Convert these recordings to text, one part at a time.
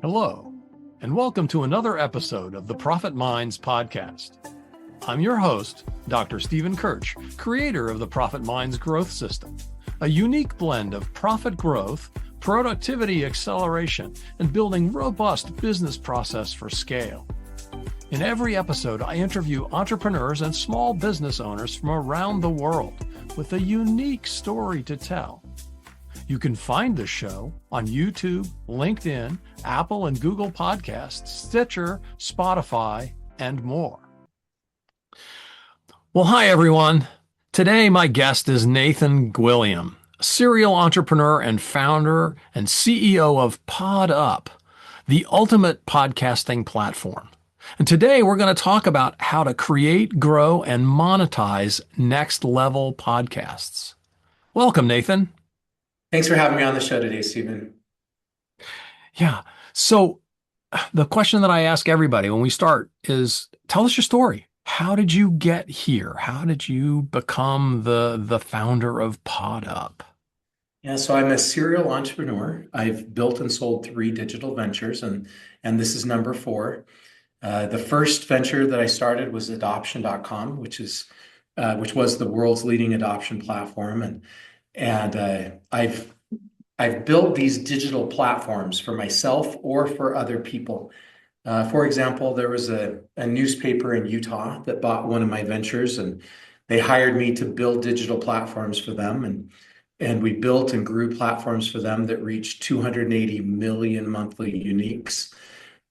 Hello, and welcome to another episode of the Profit Minds podcast. I'm your host, Dr. Stephen 𝐏𝐻𝐿, creator of the Profit Minds Growth System, a unique blend of profit growth, productivity acceleration, and building robust business process for scale. In every episode, I interview entrepreneurs and small business owners from around the world with a unique story to tell. You can find the show on YouTube, LinkedIn, Apple and Google Podcasts, Stitcher, Spotify, and more. Well, hi, everyone. Today, my guest is Nathan Gwilliam, serial entrepreneur and founder and CEO of PodUp, the ultimate podcasting platform. And today, we're going to talk about how to create, grow, and monetize next-level podcasts. Welcome, Nathan. Thanks for having me on the show today, Stephen. Yeah. So the question that I ask everybody when we start is, tell us your story. How did you get here? How did you become the founder of PodUp? Yeah, so I'm a serial entrepreneur. I've built and sold 3 digital ventures, and this is number 4. The first venture that I started was adoption.com, which was the world's leading adoption platform, and I've built these digital platforms for myself or for other people. For example, there was a newspaper in Utah that bought one of my ventures, and they hired me to build digital platforms for them, and we built and grew platforms for them that reached 280 million monthly uniques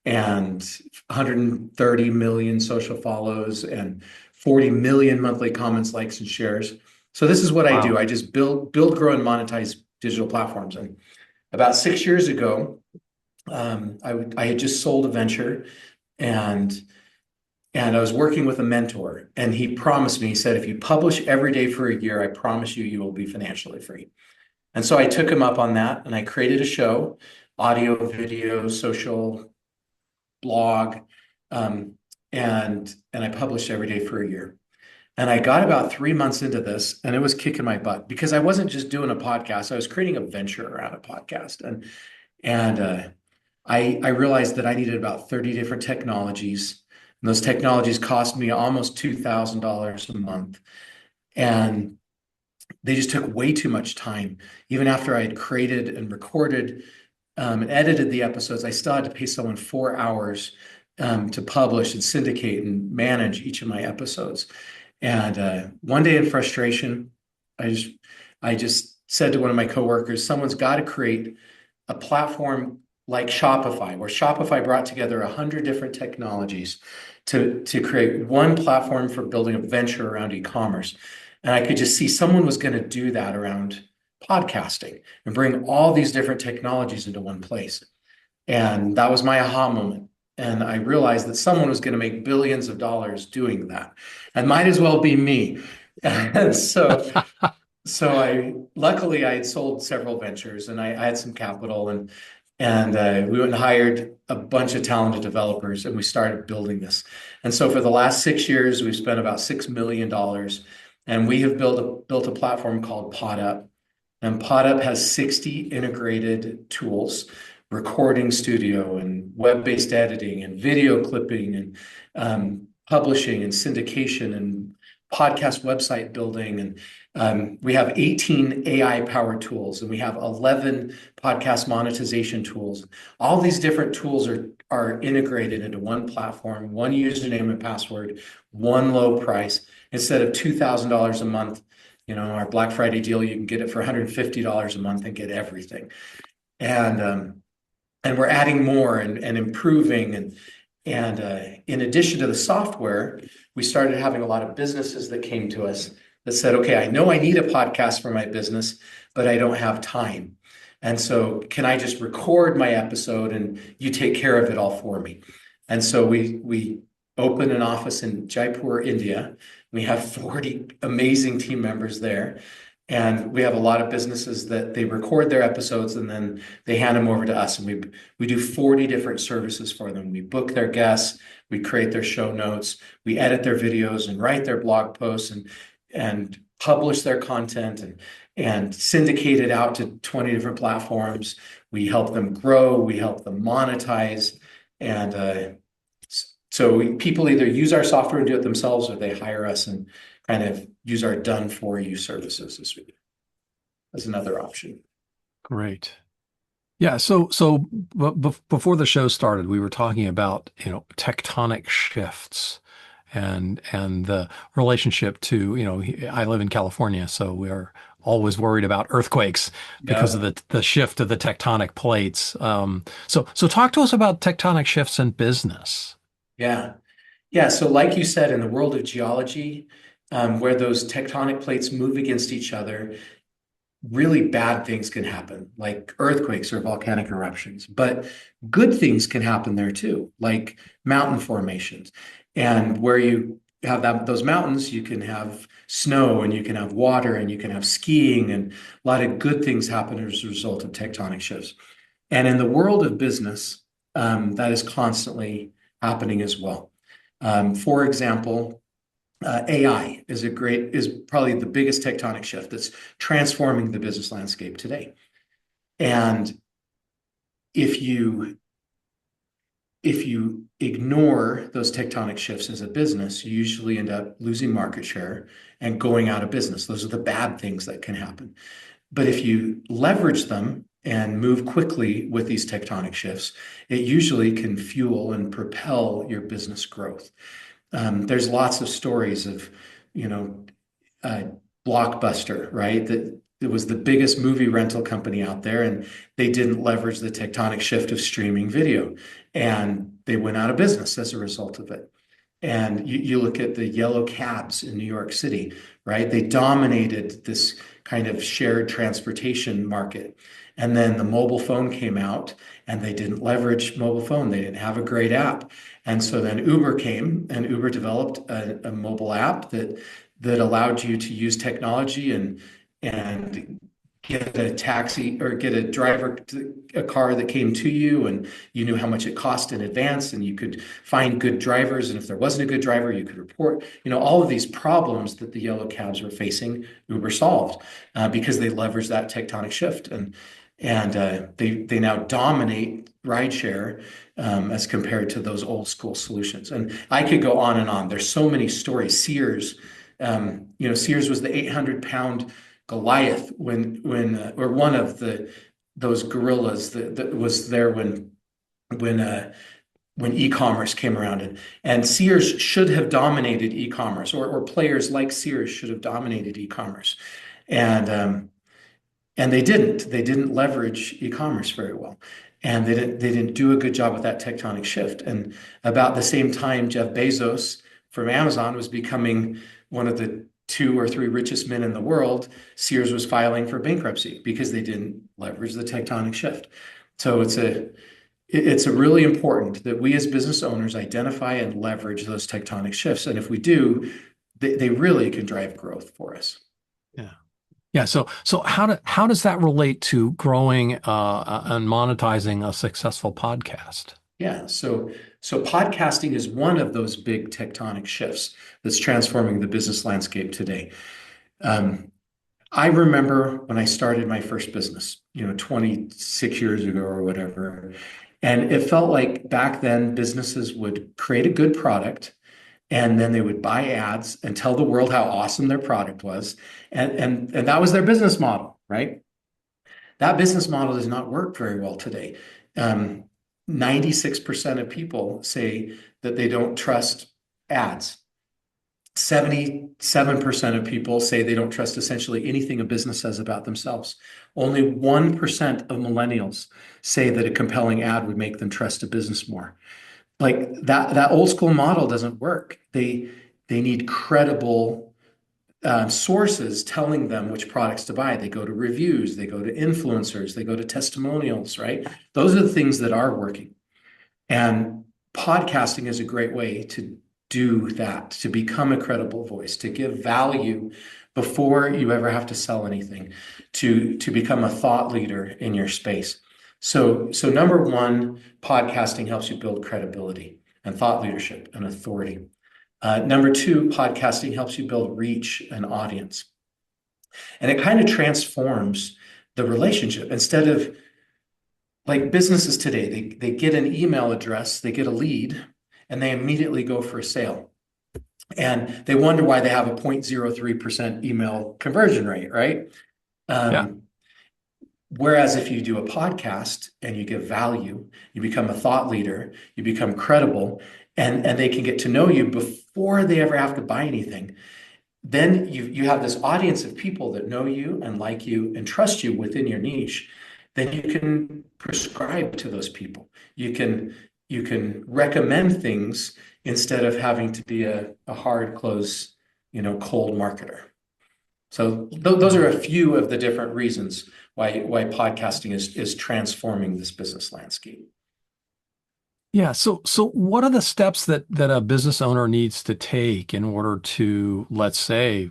and 130 million social follows and 40 million monthly comments, likes, and shares. So this is what I do. I just build, grow, and monetize digital platforms. And about 6 years ago, I had just sold a venture, and I was working with a mentor, and he promised me, he said, if you publish every day for a year, I promise you will be financially free. And so I took him up on that, and I created a show, audio, video, social, blog, and I published every day for a year. And I got about 3 months into this, and it was kicking my butt because I wasn't just doing a podcast. I was creating a venture around a podcast. And I realized that I needed about 30 different technologies. And those technologies cost me almost $2,000 a month. And they just took way too much time. Even after I had created and recorded and edited the episodes, I still had to pay someone 4 hours to publish and syndicate and manage each of my episodes. And one day in frustration, I just said to one of my coworkers, someone's got to create a platform like Shopify, where Shopify brought together 100 different technologies to create one platform for building a venture around e-commerce. And I could just see someone was going to do that around podcasting and bring all these different technologies into one place. And that was my aha moment. And I realized that someone was going to make billions of dollars doing that. And might as well be me. And so luckily I had sold several ventures, and I had some capital, and we went and hired a bunch of talented developers, and we started building this. And so for the last 6 years, we've spent about $6 million, and we have built a platform called PodUp. And PodUp has 60 integrated tools, recording studio and web-based editing and video clipping and publishing and syndication and podcast website building. And we have 18 AI-powered tools, and we have 11 podcast monetization tools. All these different tools are integrated into one platform, one username and password, one low price. Instead of $2,000 a month, our Black Friday deal, you can get it for $150 a month and get everything. And we're adding more and improving. And in addition to the software, we started having a lot of businesses that came to us that said, okay, I know I need a podcast for my business, but I don't have time. And so can I just record my episode and you take care of it all for me? And so we opened an office in Jaipur, India. We have 40 amazing team members there. And we have a lot of businesses that they record their episodes and then they hand them over to us. And we do 40 different services for them. We book their guests, we create their show notes, we edit their videos and write their blog posts and publish their content. and syndicate it out to 20 different platforms. We help them grow, we help them monetize. And so people either use our software and do it themselves, or they hire us and kind of use our done-for-you services as another option. Great. Yeah. So before the show started, we were talking about, tectonic shifts and the relationship to, I live in California, so we are always worried about earthquakes because of the shift of the tectonic plates. So talk to us about tectonic shifts in business. Yeah. So like you said, in the world of geology, where those tectonic plates move against each other, really bad things can happen, like earthquakes or volcanic eruptions. But good things can happen there too, like mountain formations. And where you have those mountains, you can have snow and you can have water and you can have skiing, and a lot of good things happen as a result of tectonic shifts. And in the world of business, that is constantly happening as well. For example, AI is probably the biggest tectonic shift that's transforming the business landscape today. And if you ignore those tectonic shifts as a business, you usually end up losing market share and going out of business. Those are the bad things that can happen. But if you leverage them and move quickly with these tectonic shifts, it usually can fuel and propel your business growth. There's lots of stories of, Blockbuster, right? That it was the biggest movie rental company out there, and they didn't leverage the tectonic shift of streaming video, and they went out of business as a result of it. And you look at the yellow cabs in New York City, right? They dominated this kind of shared transportation market. And then the mobile phone came out and they didn't leverage mobile phone. They didn't have a great app. And so then Uber came, and Uber developed a mobile app that allowed you to use technology and get a taxi or get a car that came to you, and you knew how much it cost in advance, and you could find good drivers. And if there wasn't a good driver, you could report, all of these problems that the yellow cabs were facing, Uber solved because they leveraged that tectonic shift. And they now dominate rideshare as compared to those old school solutions. And I could go on and on. There's so many stories. Sears, Sears was the 800-pound Goliath or one of those gorillas that was there when e-commerce came around, and Sears should have dominated e-commerce, or players like Sears should have dominated e-commerce, and they didn't leverage e-commerce very well, and they didn't do a good job with that tectonic shift. And about the same time, Jeff Bezos from Amazon was becoming one of the 2 or 3 richest men in the world, Sears was filing for bankruptcy because they didn't leverage the tectonic shift. So it's a really important that we as business owners identify and leverage those tectonic shifts. And if we do, they really can drive growth for us. Yeah. Yeah. So how does that relate to growing and monetizing a successful podcast? Yeah. So podcasting is one of those big tectonic shifts that's transforming the business landscape today. I remember when I started my first business, 26 years ago or whatever, and it felt like back then businesses would create a good product, and then they would buy ads and tell the world how awesome their product was. And that was their business model, right? That business model does not work very well today. 96% of people say that they don't trust ads. 77% of people say they don't trust essentially anything a business says about themselves. Only 1% of millennials say that a compelling ad would make them trust a business more. Like that old school model doesn't work. They need credible sources telling them which products to buy. They go to reviews, they go to influencers, they go to testimonials, right? Those are the things that are working. And podcasting is a great way to do that, to become a credible voice, to give value before you ever have to sell anything, to become a thought leader in your space. So number one, podcasting helps you build credibility and thought leadership and authority. Number two, podcasting helps you build reach and audience. And it kind of transforms the relationship. Instead of like businesses today, they get an email address, they get a lead, and they immediately go for a sale. And they wonder why they have a 0.03% email conversion rate, right? Yeah. Whereas if you do a podcast and you give value, you become a thought leader, you become credible, and they can get to know you before they ever have to buy anything. Then you have this audience of people that know you and like you and trust you within your niche. Then you can prescribe to those people. You can recommend things instead of having to be a hard close, cold marketer. So those are a few of the different reasons why podcasting is transforming this business landscape. Yeah. So what are the steps that a business owner needs to take in order to, let's say,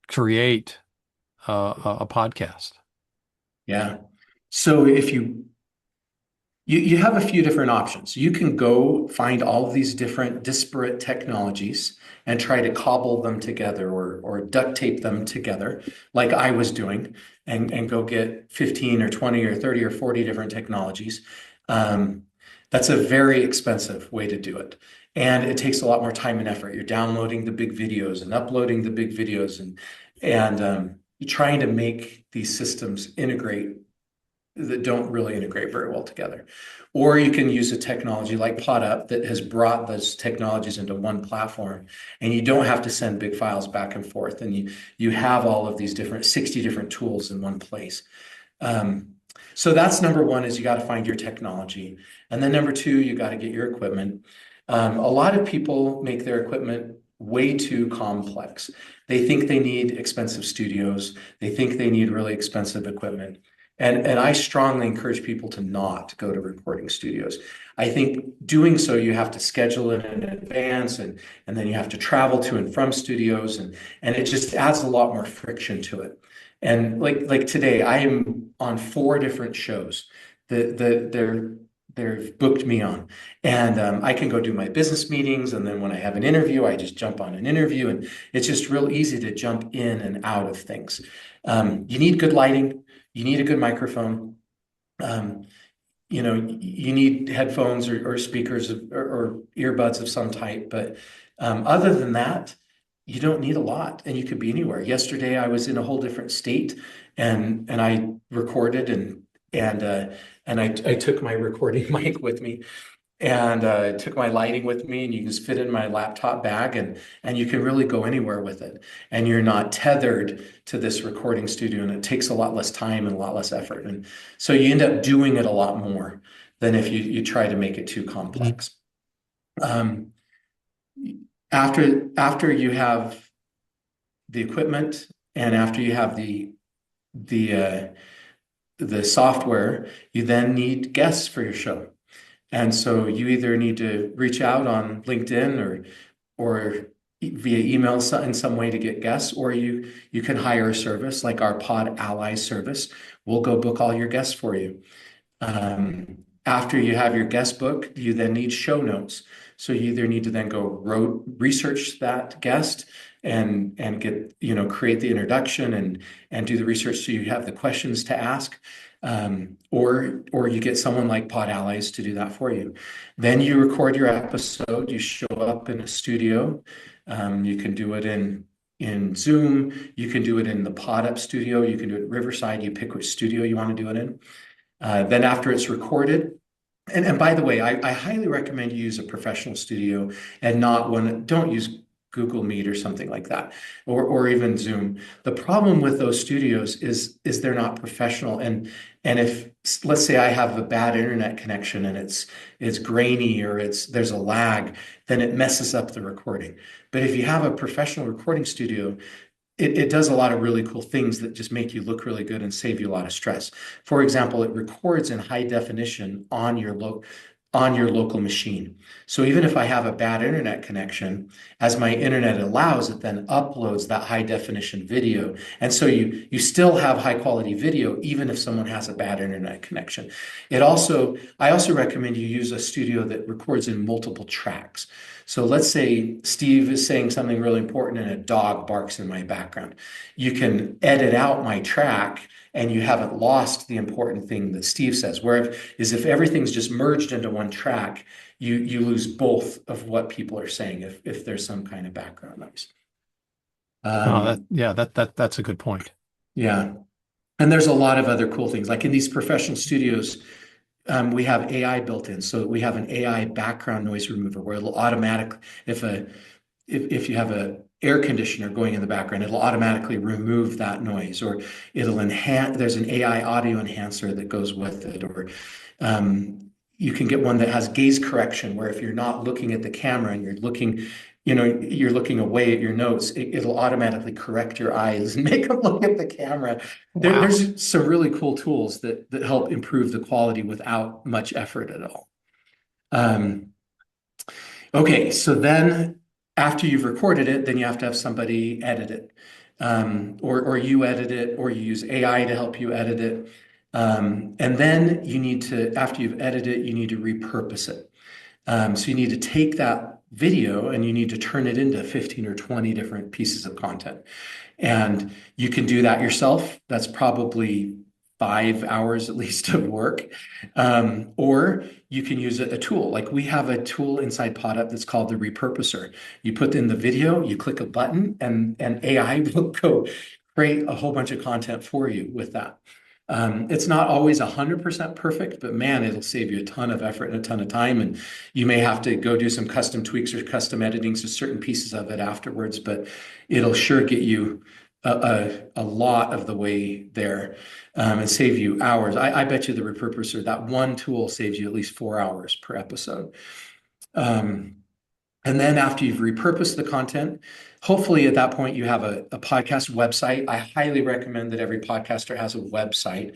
create a podcast? Yeah. So if you have a few different options. You can go find all of these different disparate technologies and try to cobble them together or duct tape them together, like I was doing, and go get 15 or 20 or 30 or 40 different technologies. That's a very expensive way to do it. And it takes a lot more time and effort. You're downloading the big videos and uploading the big videos and you're trying to make these systems integrate that don't really integrate very well together. Or you can use a technology like PodUp that has brought those technologies into one platform, and you don't have to send big files back and forth. And you have all of these 60 different tools in one place. So that's number one, is you got to find your technology. And then number two, you got to get your equipment. A lot of people make their equipment way too complex. They think they need expensive studios. They think they need really expensive equipment. And I strongly encourage people to not go to recording studios. I think doing so, you have to schedule it in advance, and then you have to travel to and from studios, and it just adds a lot more friction to it. And like today, I am on 4 different shows that they've booked me on, and I can go do my business meetings, and then when I have an interview, I just jump on an interview, and it's just real easy to jump in and out of things. You need good lighting. You need a good microphone. You need headphones or speakers or earbuds of some type. But other than that, you don't need a lot, and you could be anywhere. Yesterday, I was in a whole different state, and I recorded and I took my recording mic with me, and took my lighting with me, and you can just fit in my laptop bag, and you can really go anywhere with it. And you're not tethered to this recording studio, and it takes a lot less time and a lot less effort. And so you end up doing it a lot more than if you try to make it too complex. After you have the equipment and after you have the software, you then need guests for your show. And so you either need to reach out on LinkedIn or via email in some way to get guests, or you can hire a service like our Pod Ally service. We'll go book all your guests for you. After you have your guest book, you then need show notes. So you either need to then go research that guest and get, create the introduction and do the research so you have the questions to ask. Or you get someone like Pod Allies to do that for you. Then you record your episode. You show up in a studio. You can do it in Zoom. You can do it in the PodUp studio. You can do it at Riverside. You pick which studio you want to do it in. Then after it's recorded, and by the way, I highly recommend you use a professional studio and don't use Google Meet or something like that, or even Zoom. The problem with those studios is they're not professional. And if, let's say I have a bad internet connection and it's grainy or there's a lag, then it messes up the recording. But if you have a professional recording studio, it does a lot of really cool things that just make you look really good and save you a lot of stress. For example, it records in high definition on on your local machine. So even if I have a bad internet connection, as my internet allows, it then uploads that high definition video. And so you still have high quality video, even if someone has a bad internet connection. I also recommend you use a studio that records in multiple tracks. So let's say Steve is saying something really important and a dog barks in my background. You can edit out my track and you haven't lost the important thing that Steve says. Whereas if everything's just merged into one track, you lose both of what people are saying if there's some kind of background noise. That's a good point. Yeah. And there's a lot of other cool things. Like in these professional studios, we have AI built in. So we have an AI background noise remover where it'll automatically, if you have a air conditioner going in the background, it'll automatically remove that noise, or it'll enhance. There's an AI audio enhancer that goes with it, or you can get one that has gaze correction, where if you're not looking at the camera and you're looking away at your notes, it'll automatically correct your eyes and make them look at the camera. Wow. There's some really cool tools that help improve the quality without much effort at all. Okay, so then after you've recorded it, then you have to have somebody edit it, or you edit it, or you use AI to help you edit it. And then after you've edited it, you need to repurpose it. So you need to take that video and you need to turn it into 15 or 20 different pieces of content. And you can do that yourself. That's probably 5 hours at least of work. Or you can use a tool. Like we have a tool inside PodUp that's called the repurposer. You put in the video, you click a button, and AI will go create a whole bunch of content for you with that. It's not always 100% perfect, but man, it'll save you a ton of effort and a ton of time. And you may have to go do some custom tweaks or custom editings to certain pieces of it afterwards, but it'll sure get you a lot of the way there, and save you hours. I bet you the repurposer, that one tool saves you at least 4 hours per episode. And then after you've repurposed the content, hopefully at that point you have a podcast website. I highly recommend that every podcaster has a website,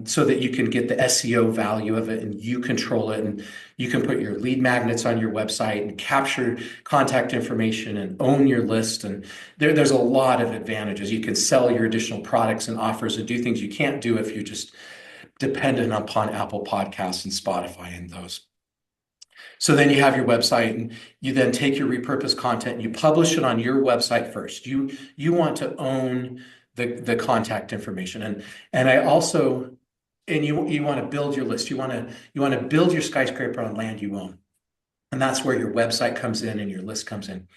so that you can get the SEO value of it and you control it, and you can put your lead magnets on your website and capture contact information and own your list. And there's a lot of advantages. You can sell your additional products and offers and do things you can't do if you're just dependent upon Apple Podcasts and Spotify and those. So then you have your website, and you then take your repurposed content and you publish it on your website first. You want to own the contact information, and you want to build your list. You want to build your skyscraper on land you own, and that's where your website comes in and your list comes in.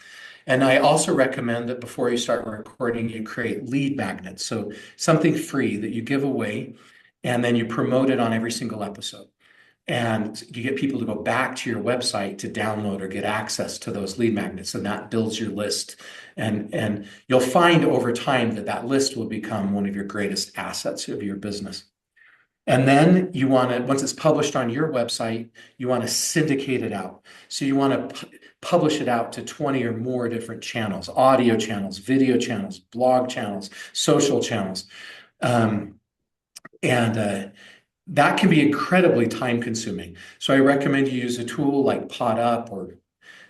And I also recommend that before you start recording, you create lead magnets, so something free that you give away, and then you promote it on every single episode. And you get people to go back to your website to download or get access to those lead magnets, and that builds your list. And you'll find over time that list will become one of your greatest assets of your business. And then once it's published on your website, you want to syndicate it out. So you want to publish it out to 20 or more different channels: audio channels, video channels, blog channels, social channels. That can be incredibly time consuming. So I recommend you use a tool like PodUp, or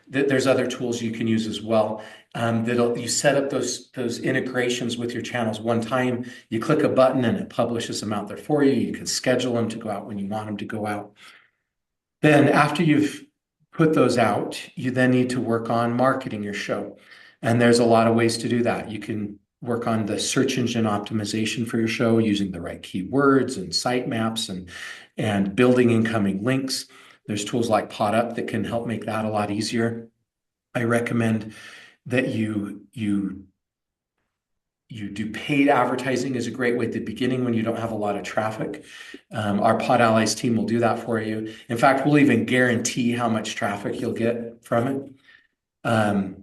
there's other tools you can use as well. You set up those integrations with your channels one time, you click a button and it publishes them out there for you. You can schedule them to go out when you want them to go out. Then after you've put those out, you then need to work on marketing your show. And there's a lot of ways to do that. You can work on the search engine optimization for your show using the right keywords and sitemaps and building incoming links. There's tools like PodUp that can help make that a lot easier. I recommend that you do paid advertising is a great way at the beginning when you don't have a lot of traffic. Our Pod Allies team will do that for you. In fact, we'll even guarantee how much traffic you'll get from it.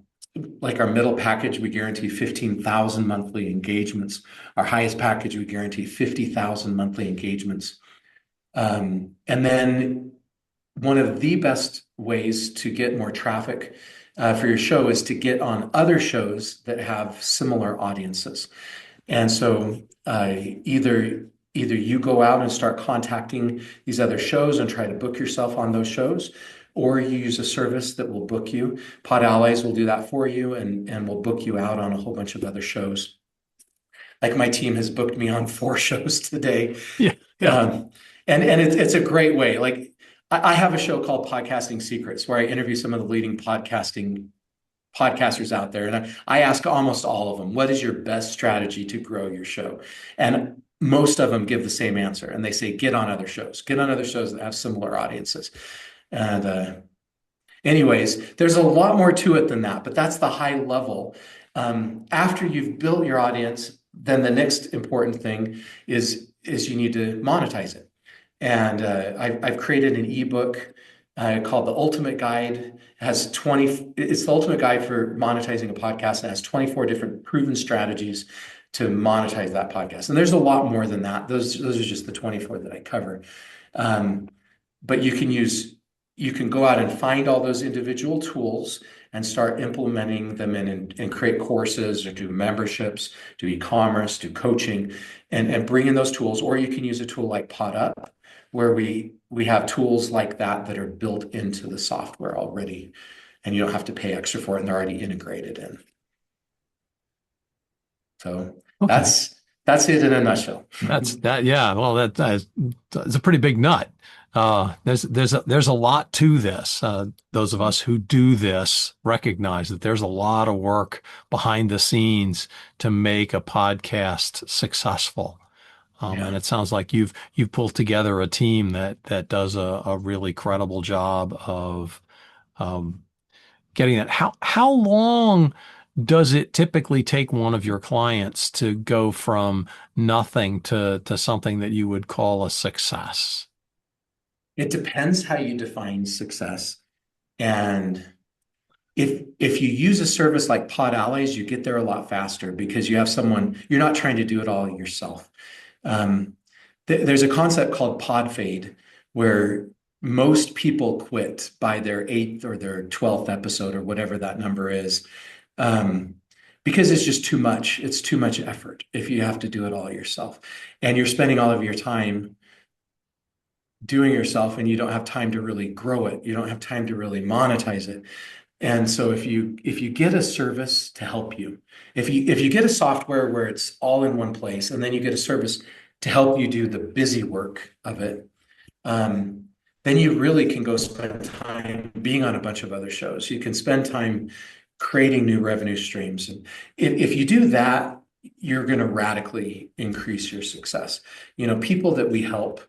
Like our middle package, we guarantee 15,000 monthly engagements. Our highest package, we guarantee 50,000 monthly engagements. And then one of the best ways to get more traffic for your show is to get on other shows that have similar audiences. And so either either you go out and start contacting these other shows and try to book yourself on those shows, or you use a service that will book you. Pod Allies will do that for you and will book you out on a whole bunch of other shows. Like my team has booked me on 4 shows today. Yeah. Yeah. And it's a great way. Like I have a show called Podcasting Secrets where I interview some of the leading podcasters out there. And I ask almost all of them, what is your best strategy to grow your show? And most of them give the same answer. And they say, get on other shows that have similar audiences. And anyways, there's a lot more to it than that, but that's the high level. After you've built your audience, then the next important thing is you need to monetize it. And I've created an ebook called The Ultimate Guide. It's the ultimate guide for monetizing a podcast, and has 24 different proven strategies to monetize that podcast. And there's a lot more than that. Those are just the 24 that I cover. But you can go out and find all those individual tools and start implementing them and create courses or do memberships, do e-commerce, do coaching, and bring in those tools. Or you can use a tool like PodUp, where we have tools like that are built into the software already, and you don't have to pay extra for it, and they're already integrated in. So Okay. that's it in a nutshell. That's that. Yeah. Well, that's a pretty big nut. There's a lot to this. Those of us who do this recognize that there's a lot of work behind the scenes to make a podcast successful. And it sounds like you've pulled together a team that does a really credible job of getting that. How long does it typically take one of your clients to go from nothing to something that you would call a success? It depends how you define success. And if you use a service like Pod Allies, you get there a lot faster because you have someone, you're not trying to do it all yourself. There's a concept called pod fade where most people quit by their 8th or their 12th episode or whatever that number is, because it's just too much. It's too much effort if you have to do it all yourself, and you're spending all of your time doing yourself, and you don't have time to really grow it. You don't have time to really monetize it. And so if you get a service to help you, if you get a software where it's all in one place, and then you get a service to help you do the busy work of it, then you really can go spend time being on a bunch of other shows. You can spend time creating new revenue streams. And if you do that, you're going to radically increase your success. People that we help,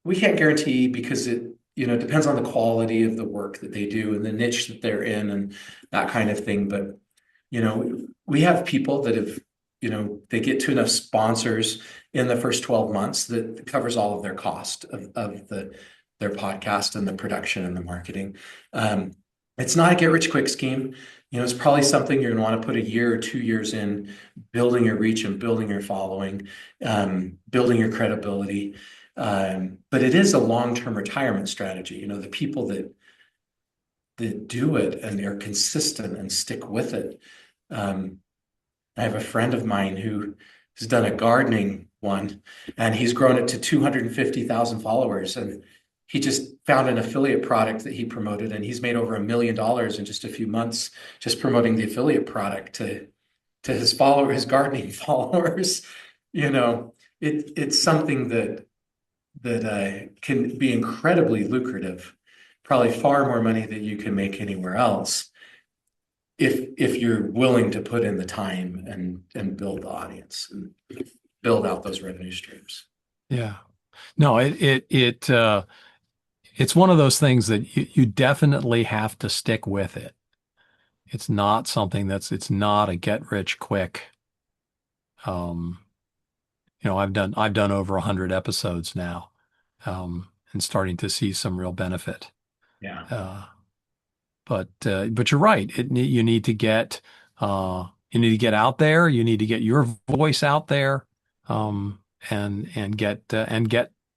we can't guarantee because it depends on the quality of the work that they do and the niche that they're in and that kind of thing. But, we have people that have, they get to enough sponsors in the first 12 months that covers all of their cost of their podcast and the production and the marketing. It's not a get rich quick scheme. It's probably something you're going to want to put 1 year or 2 years in building your reach and building your following, building your credibility. But it is a long-term retirement strategy. The people that do it and they're consistent and stick with it. I have a friend of mine who has done a gardening one, and he's grown it to 250,000 followers. And he just found an affiliate product that he promoted, and he's made over $1 million in just a few months just promoting the affiliate product to his gardening followers. It's something that can be incredibly lucrative, probably far more money than you can make anywhere else if you're willing to put in the time and build the audience and build out those revenue streams. Yeah. No, it's one of those things that you definitely have to stick with it. It's not something it's not a get rich quick. I've done over 100 episodes now, and starting to see some real benefit. Yeah. But you're right. You need to get out there. You need to get your voice out there, and get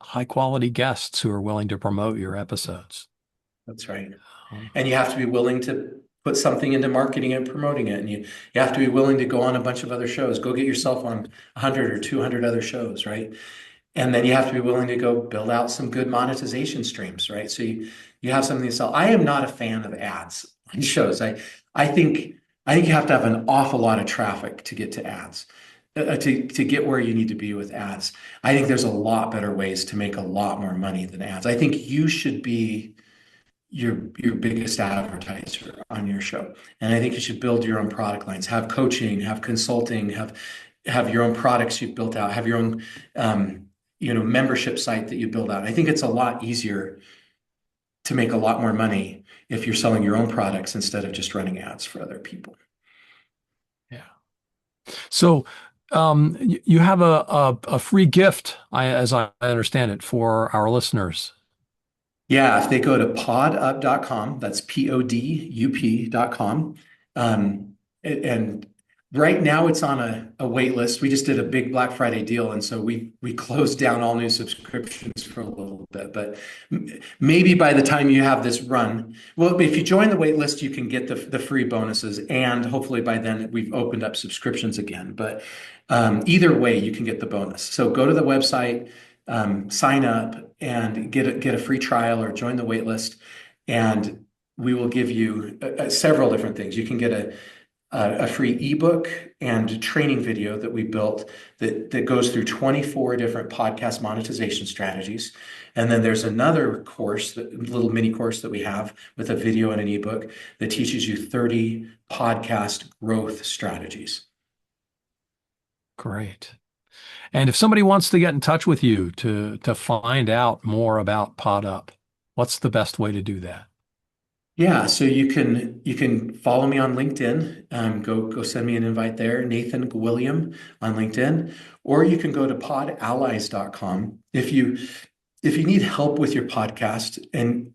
high quality guests who are willing to promote your episodes. That's right. And you have to be willing to put something into marketing and promoting it. And you have to be willing to go on a bunch of other shows. Go get yourself on 100 or 200 other shows, right? And then you have to be willing to go build out some good monetization streams, right? So you have something to sell. I am not a fan of ads on shows. I think you have to have an awful lot of traffic to get to ads, to get where you need to be with ads. I think there's a lot better ways to make a lot more money than ads. I think you should be your biggest advertiser on your show. And I think you should build your own product lines, have coaching, have consulting, have your own products you've built out, have your own membership site that you build out. I think it's a lot easier to make a lot more money if you're selling your own products instead of just running ads for other people. Yeah. So you have a free gift, as I understand it, for our listeners. Yeah, if they go to podup.com, that's PODUP.com. And right now it's on a wait list. We just did a big Black Friday deal, and so we closed down all new subscriptions for a little bit. But maybe by the time you have this run, well, if you join the wait list, you can get the free bonuses, and hopefully by then we've opened up subscriptions again. But either way, you can get the bonus. So go to the website, sign up, and get a free trial or join the wait list, and we will give you several different things. You can get a free ebook and training video that we built that goes through 24 different podcast monetization strategies. And then there's another course, little mini course that we have with a video and an ebook that teaches you 30 podcast growth strategies. Great. And if somebody wants to get in touch with you to find out more about PodUp, what's the best way to do that? Yeah, so you can follow me on LinkedIn. Go send me an invite there, Nathan Gwilliam on LinkedIn, or you can go to podallies.com. If you need help with your podcast and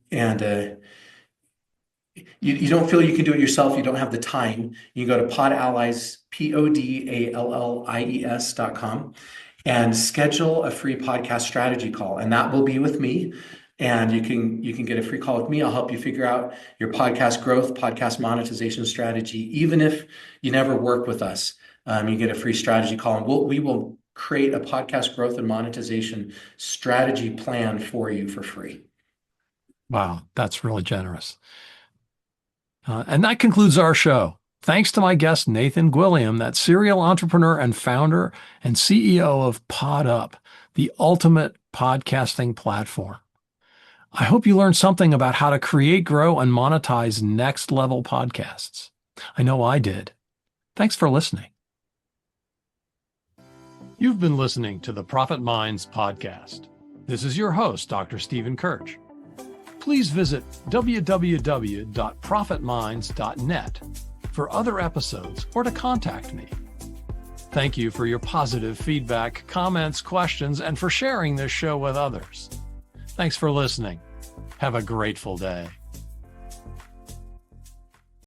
you don't feel you can do it yourself, you don't have the time, you go to PodAllies, PodAllies.com, and schedule a free podcast strategy call, and that will be with me. And you can get a free call with me. I'll help you figure out your podcast growth, podcast monetization strategy. Even if you never work with us, you get a free strategy call, and we will create a podcast growth and monetization strategy plan for you for free. Wow, that's really generous. And that concludes our show. Thanks to my guest, Nathan Gwilliam, that serial entrepreneur and founder and CEO of PodUp, the ultimate podcasting platform. I hope you learned something about how to create, grow, and monetize next-level podcasts. I know I did. Thanks for listening. You've been listening to the Profit Minds podcast. This is your host, Dr. Stephen 𝐏𝐻𝐿. Please visit www.profitminds.net for other episodes or to contact me. Thank you for your positive feedback, comments, questions, and for sharing this show with others. Thanks for listening. Have a grateful day.